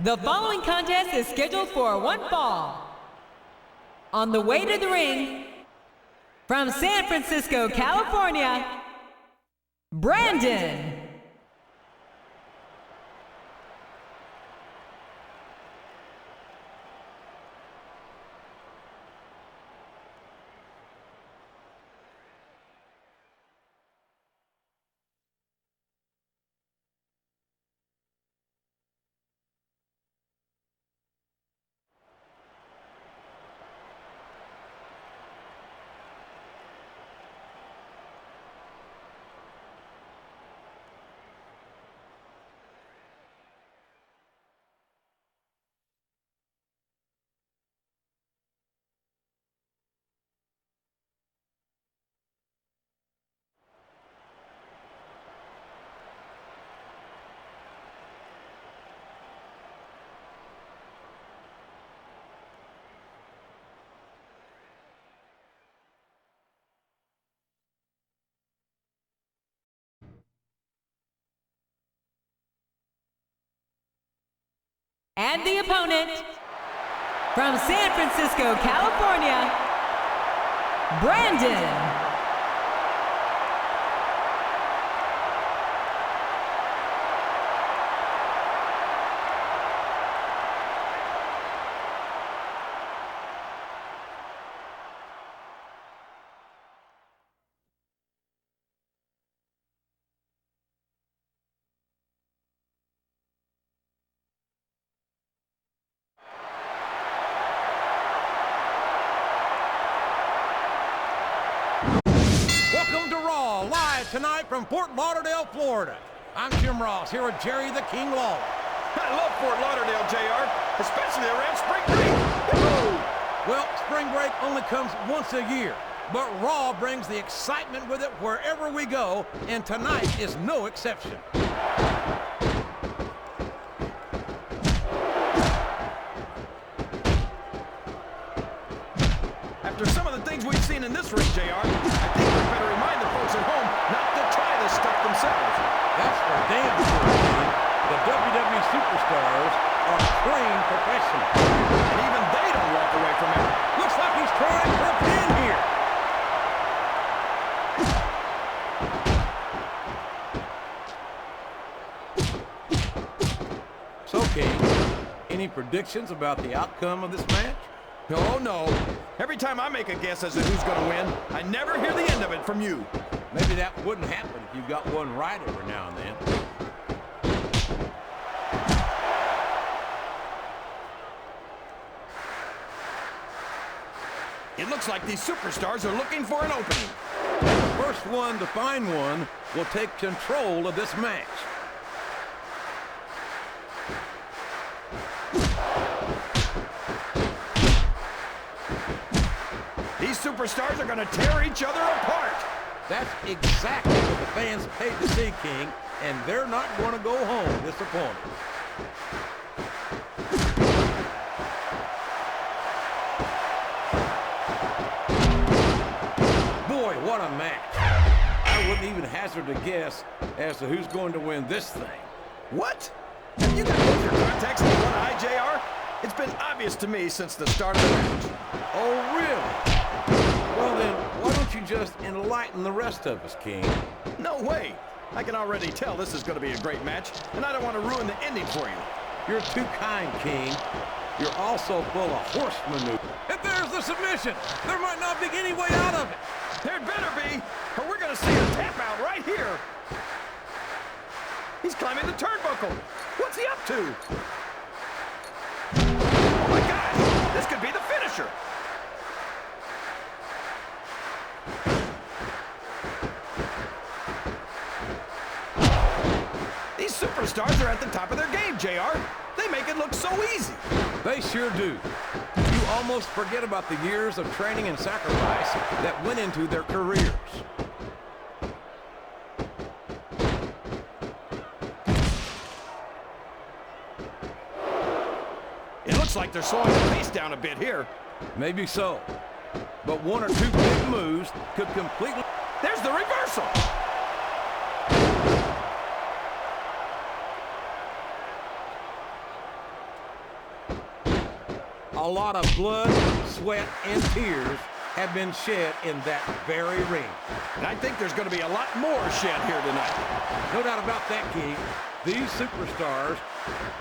The following contest is scheduled for one fall. On the way to the ring, from San Francisco, California, Brandon. And the opponent, from San Francisco, California, Brandon. Tonight from Fort Lauderdale, Florida. I'm Jim Ross, here with Jerry the King Lawler. I love Fort Lauderdale, JR, especially around spring break. Woo! Well, spring break only comes once a year, but Raw brings the excitement with it wherever we go, and tonight is no exception. After some of the things we've seen in this ring, JR, I think we better remind the folks at home not to try this stuff themselves. That's for damn sure, man. The WWE superstars are trained professionals. And even they don't walk away from it. Looks like he's trying for a pin here. So, King, any predictions about the outcome of this match? Oh, no. Every time I make a guess as to who's going to win, I never hear the end of it from you. Maybe that wouldn't happen if you got one right every now and then. It looks like these superstars are looking for an opening. The first one to find one will take control of this match. These superstars are going to tear each other apart. That's exactly what the fans paid to see, King, and they're not going to go home disappointed. Boy, what a match. I wouldn't even hazard a guess as to who's going to win this thing. What? Have you got both your contacts in one eye, JR? It's been obvious to me since the start of the match. Oh, really? Well then, why don't you just enlighten the rest of us, King? No way. I can already tell this is going to be a great match, and I don't want to ruin the ending for you. You're too kind, King. You're also full of horse maneuver. If there's the submission, there might not be any way out of it. There'd better be, or we're going to see a tap out right here. He's climbing the turnbuckle. What's he up to? Oh my gosh, this could be the finisher. These superstars are at the top of their game, JR. They make it look so easy. They sure do. You almost forget about the years of training and sacrifice that went into their careers. It looks like they're slowing the pace down a bit here. Maybe so. But one or two big moves could completely... There's the reversal. A lot of blood, sweat, and tears have been shed in that very ring. And I think there's going to be a lot more shed here tonight. No doubt about that, King. These superstars,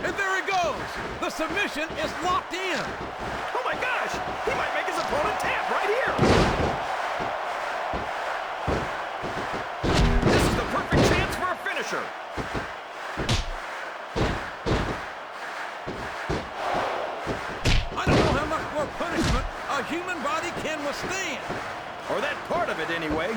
and there he goes. The submission is locked in. Oh my gosh, he might make his opponent tap right here. This is the perfect chance for a finisher. I don't know how much more punishment a human body can withstand. Or that part of it, anyway.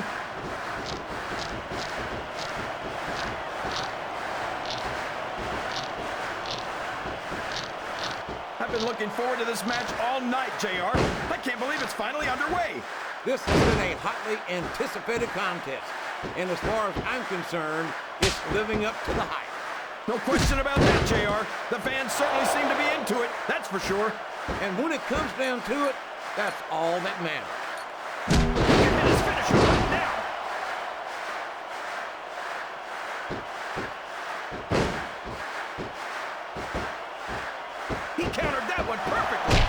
I've been looking forward to this match all night, JR. I can't believe it's finally underway. This has been a hotly anticipated contest. And as far as I'm concerned, it's living up to the hype. No question about that, JR. The fans certainly seem to be into it, that's for sure. And when it comes down to it, that's all that matters. He can hit his finisher right now. He countered that one perfectly.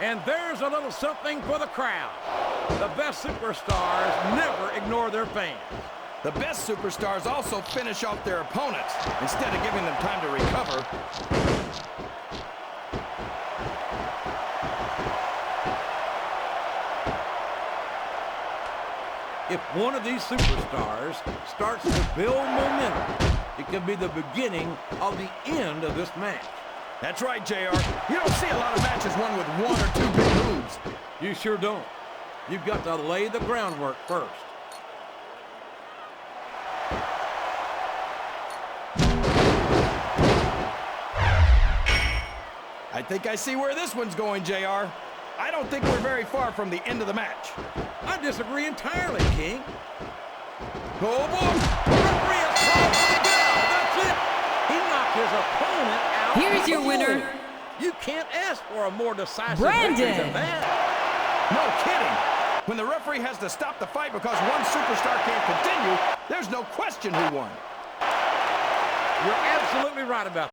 And there's a little something for the crowd. The best superstars never ignore their fans. The best superstars also finish off their opponents instead of giving them time to recover. If one of these superstars starts to build momentum, it could be the beginning of the end of this match. That's right, JR. You don't see a lot of matches won with one or two big moves. You sure don't. You've got to lay the groundwork first. I think I see where this one's going, JR. I don't think we're very far from the end of the match. I disagree entirely, King. Oh, boy! Referee has called for the bell. That's it. He knocked his opponent out. Here's your winner. You can't ask for a more decisive Brandon. victory than that. No kidding. When the referee has to stop the fight because one superstar can't continue, there's no question who won. You're absolutely right about that.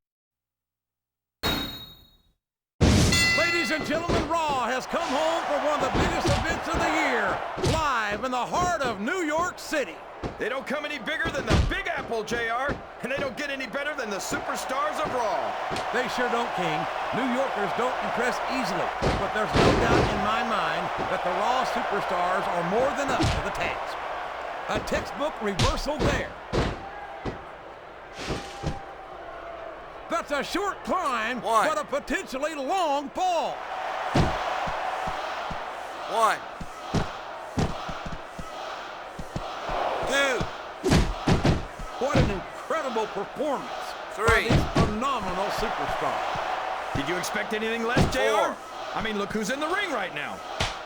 Ladies and gentlemen, Raw has come home for one of the biggest events of the year, live in the heart of New York City. They don't come any bigger than the Big Apple, JR, and they don't get any better than the superstars of Raw. They sure don't, King. New Yorkers don't impress easily, but there's no doubt in my mind that the Raw superstars are more than up to the task. A textbook reversal there. That's a short climb, but a potentially long fall. 1, 2, What an incredible performance 3. by these phenomenal superstars. Did you expect anything less, JR? 4. I mean, look who's in the ring right now.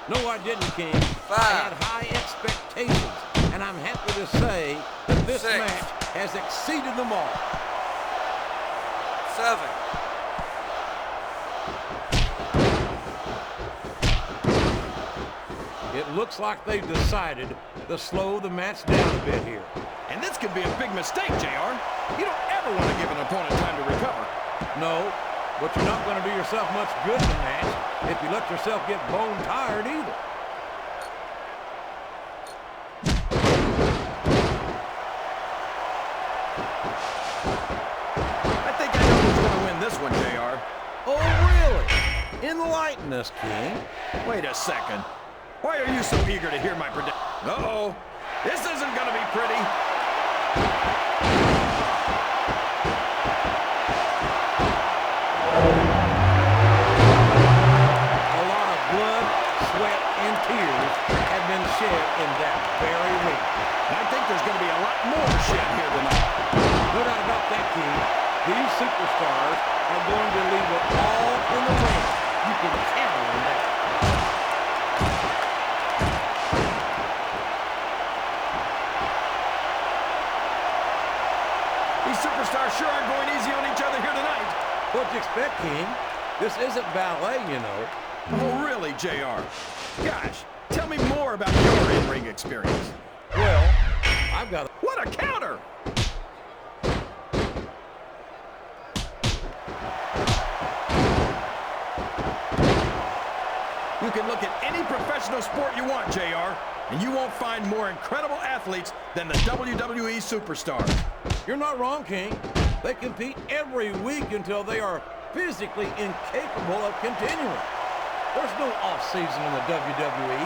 No, I didn't, King. 5. I had high expectations, and I'm happy to say that this 6. match has exceeded them all. 7. It looks like they've decided to slow the match down a bit here. And this could be a big mistake, JR. You don't ever want to give an opponent time to recover. No, but you're not going to do yourself much good in the match if you let yourself get bone tired either. I think I know who's going to win this one, JR. Oh, really? Enlighten us, King. Wait a second. Why are you so eager to hear my prediction? Uh-oh. This isn't going to be pretty. A lot of blood, sweat, and tears have been shed in that very ring. And I think there's going to be a lot more shed here tonight. No doubt about that, King. These superstars are going to leave it all in the ring. You can count on that. These superstars sure aren't going easy on each other here tonight. What'd you expect, King? This isn't ballet, you know. Oh, really, JR? Gosh, tell me more about your in-ring experience. Well, I've got a... What a counter! You can look at any professional sport you want, JR, and you won't find more incredible athletes than the WWE superstars. You're not wrong, King. They compete every week until they are physically incapable of continuing. There's no off-season in the WWE.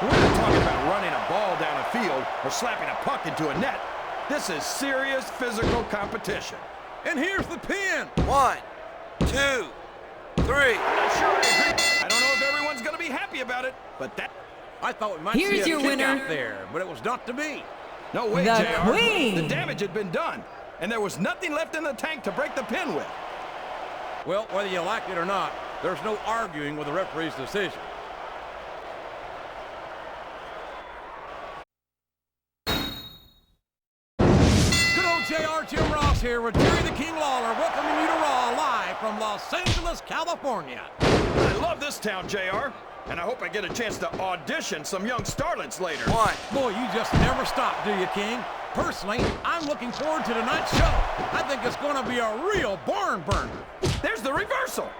We're not talking about running a ball down a field or slapping a puck into a net. This is serious physical competition. And here's the pin. 1, 2, 3. I'm not sure I agree. I don't know if everyone's going to be happy about it, but that... I thought we might Here's see a your kick winner. out there, but it was not to be. No way, The JR. Queen. The damage had been done, and there was nothing left in the tank to break the pin with. Well, whether you like it or not, there's no arguing with the referee's decision. Good old JR Jim Ross here with Jerry the King Lawler welcoming you to Raw live from Los Angeles, California. I love this town, JR, and I hope I get a chance to audition some young starlets later. 1. Boy, you just never stop, do you, King? Personally, I'm looking forward to tonight's show. I think it's going to be a real barn burner. There's the reversal.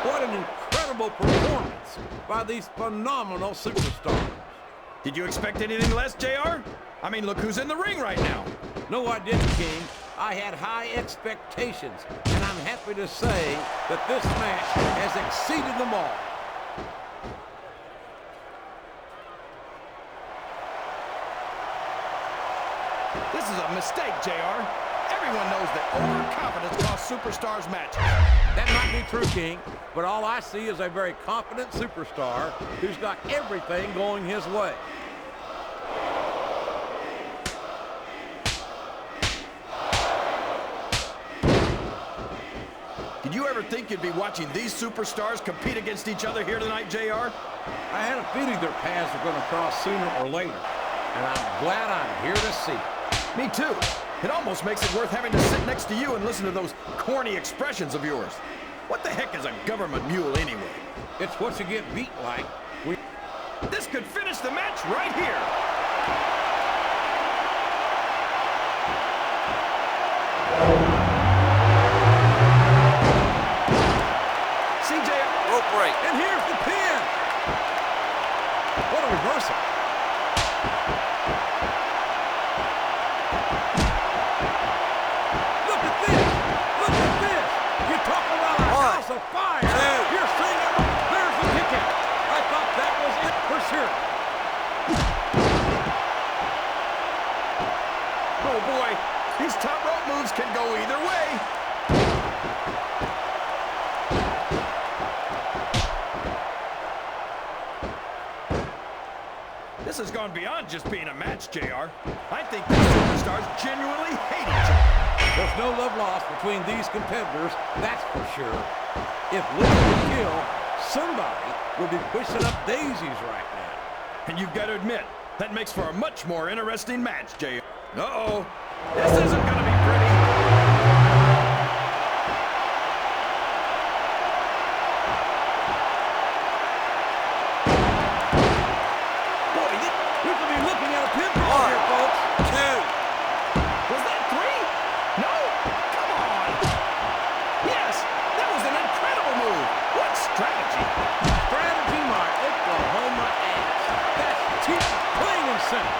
What an incredible performance by these phenomenal superstars. Did you expect anything less, JR? I mean, look who's in the ring right now. No, I didn't, King. I had high expectations, and I'm happy to say that this match has exceeded them all. This is a mistake, JR. Everyone knows that overconfidence costs superstars matches. That might be true, King, but all I see is a very confident superstar who's got everything going his way. Did you ever think you'd be watching these superstars compete against each other here tonight, JR? I had a feeling their paths were going to cross sooner or later, and I'm glad I'm here to see it. Me too. It almost makes it worth having to sit next to you and listen to those corny expressions of yours. What the heck is a government mule anyway? It's what you get beat like. This could finish the match right here. CJ, Rope break. And here's the pin. What a reversal. Look at this. Look at this. You talk about a house of fire. 2. You're seeing it. There's the kick out. I thought that was it for sure. oh boy, these top rope moves can go either way. This has gone beyond just being a match, JR. I think these superstars genuinely hate each other. There's no love lost between these competitors, that's for sure. If looking to kill, somebody will be pushing up daisies right now. And you've got to admit, that makes for a much more interesting match, JR. Uh-oh. This isn't going to be pretty. Boy, we could be looking at a pinfall here, folks. 2. Was that 3? No? Come on. Yes, that was an incredible move. What strategy? Strategy, my Oklahoma ass. That's cheap, plain and simple.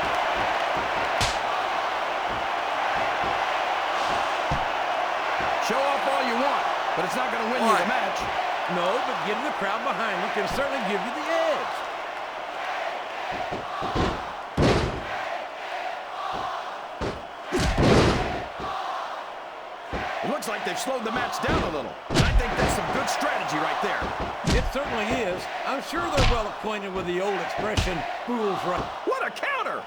Show off all you want, but it's not going to win you the match. No, but getting the crowd behind you can certainly give you the edge. It looks like they've slowed the match down a little. And I think that's some good strategy right there. It certainly is. I'm sure they're well acquainted with the old expression, fools rush. What a counter!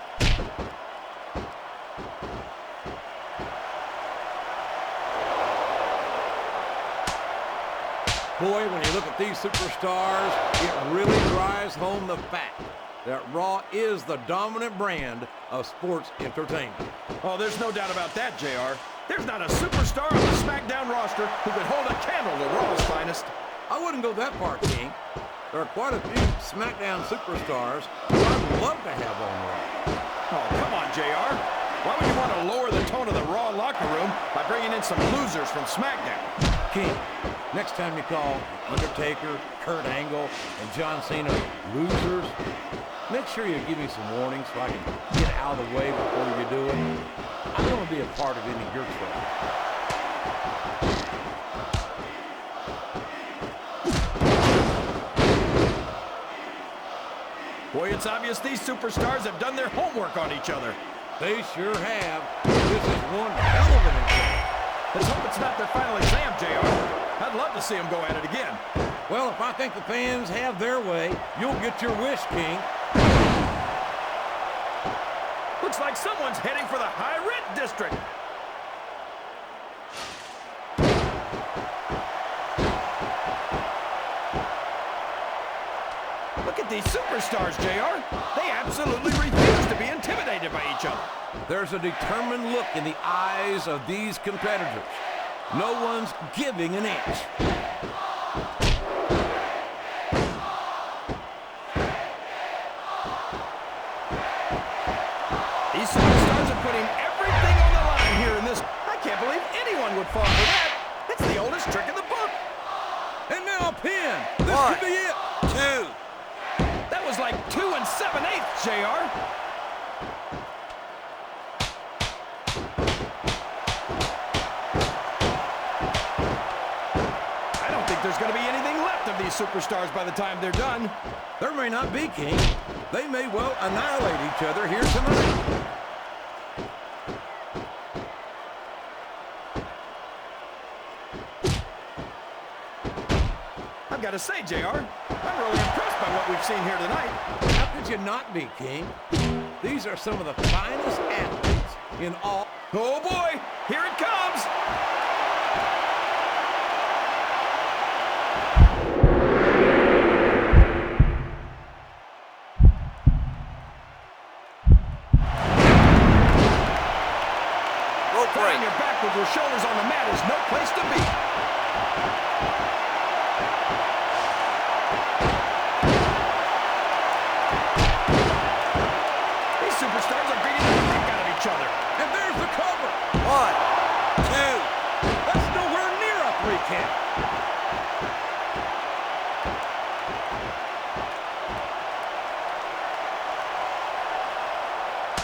Boy, when you look at these superstars, it really drives home the fact that Raw is the dominant brand of sports entertainment. Oh, there's no doubt about that, JR. There's not a superstar on the SmackDown roster who could hold a candle to Raw's finest. I wouldn't go that far, King. There are quite a few SmackDown superstars who I'd love to have on Raw. Oh, come on, JR. Why would you want to lower the tone of the Raw locker room by bringing in some losers from SmackDown? King, next time you call Undertaker, Kurt Angle, and John Cena losers, make sure you give me some warnings so I can get out of the way before you do it. I don't want to be a part of any of your trouble. Boy, it's obvious these superstars have done their homework on each other. They sure have. This is one hell of an exam. Let's hope it's not their final exam, JR. I'd love to see them go at it again. Well, if I think the fans have their way, you'll get your wish, King. Looks like someone's heading for the high rent district. Look at these superstars, JR. They absolutely refuse to be intimidated by each other. There's a determined look in the eyes of these competitors. No one's giving an inch. These superstars are putting everything on the line here in this. I can't believe anyone would fall for that. It's the oldest trick in the book. And now a pin. This One, could be it. 2. That was like 2 7/8, JR. I don't think there's going to be anything left of these superstars by the time they're done. There may not be, King. They may well annihilate each other here tonight. I've got to say, JR, I'm really impressed by what we've seen here tonight. How could you not be, King? These are some of the finest athletes in all. Oh boy, here it comes. Rope break. Flying your back with your shoulders on the mat is no place to be. These superstars are beating the heck out of each other. And there's the cover. 1, 2. That's nowhere near a 3 count.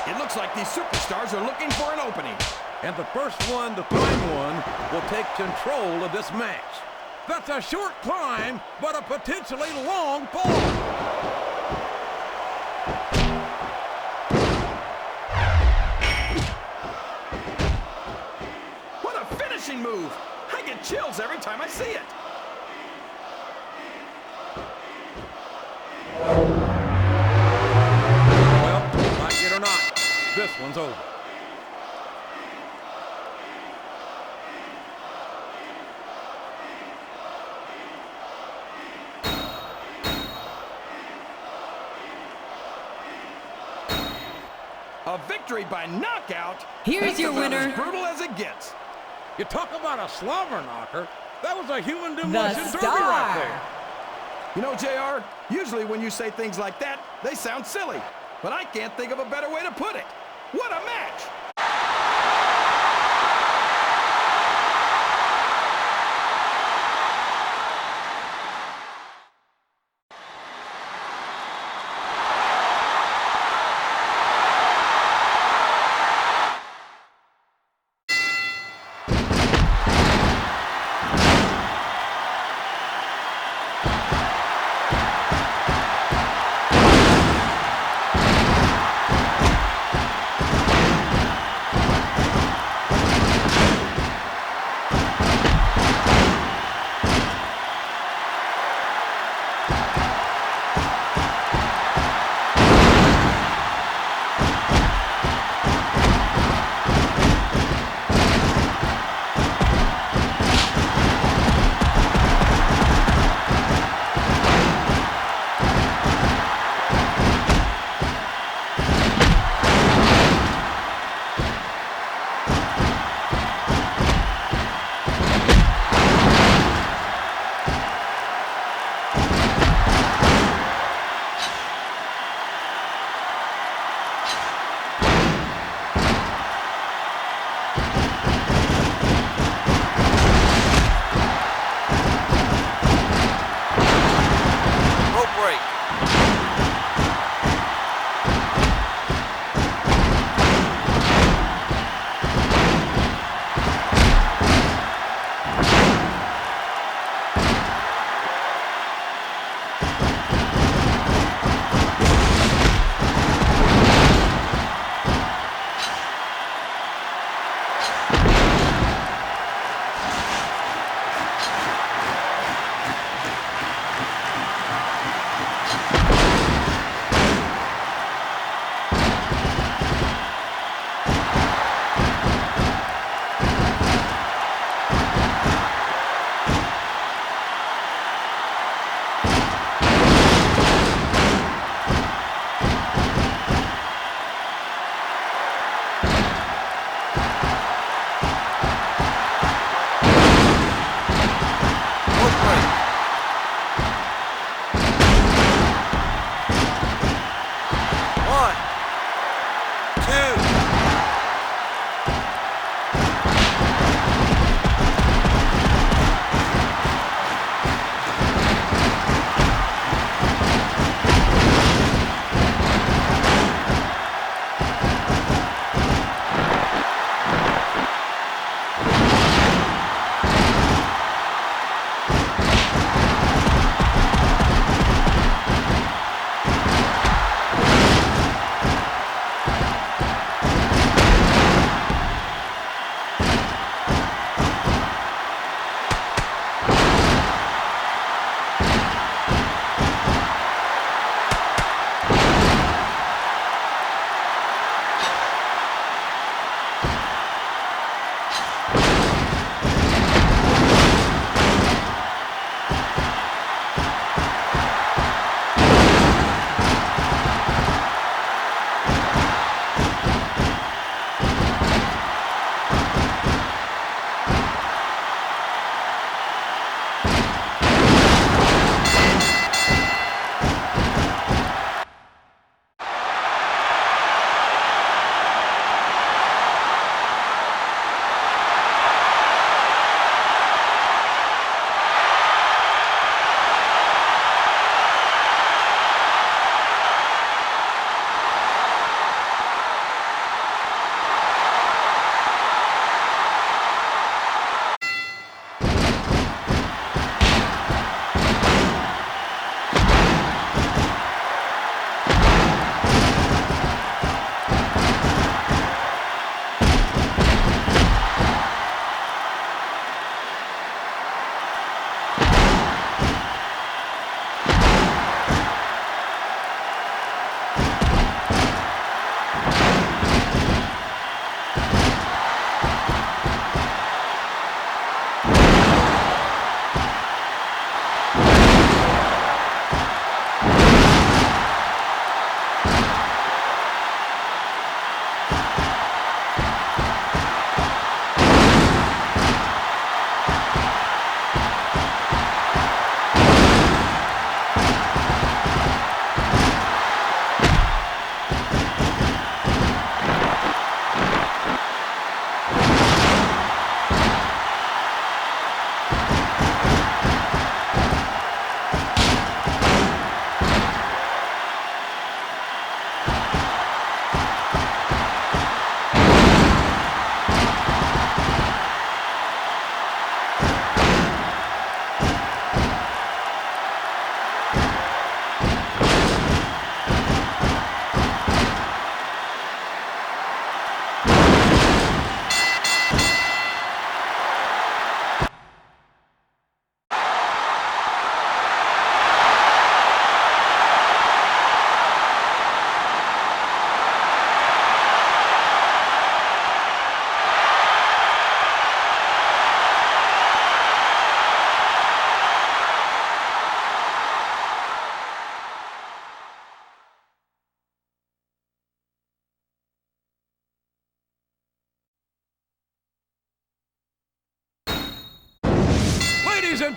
It looks like these superstars are looking for an opening. And the first one to find one will take control of this match. That's a short climb, but a potentially long fall. What a finishing move. I get chills every time I see it. Well, like it or not, this one's over. A victory by knockout. Here's That's your about winner. as brutal as it gets. You talk about a slobber knocker. That was a human The demolition derby Star. right there. You know, JR, usually when you say things like that, they sound silly. But I can't think of a better way to put it. What a match!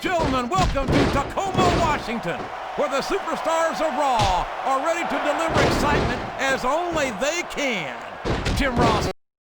gentlemen, welcome to Tacoma, Washington, where the superstars of Raw are ready to deliver excitement as only they can. Jim Ross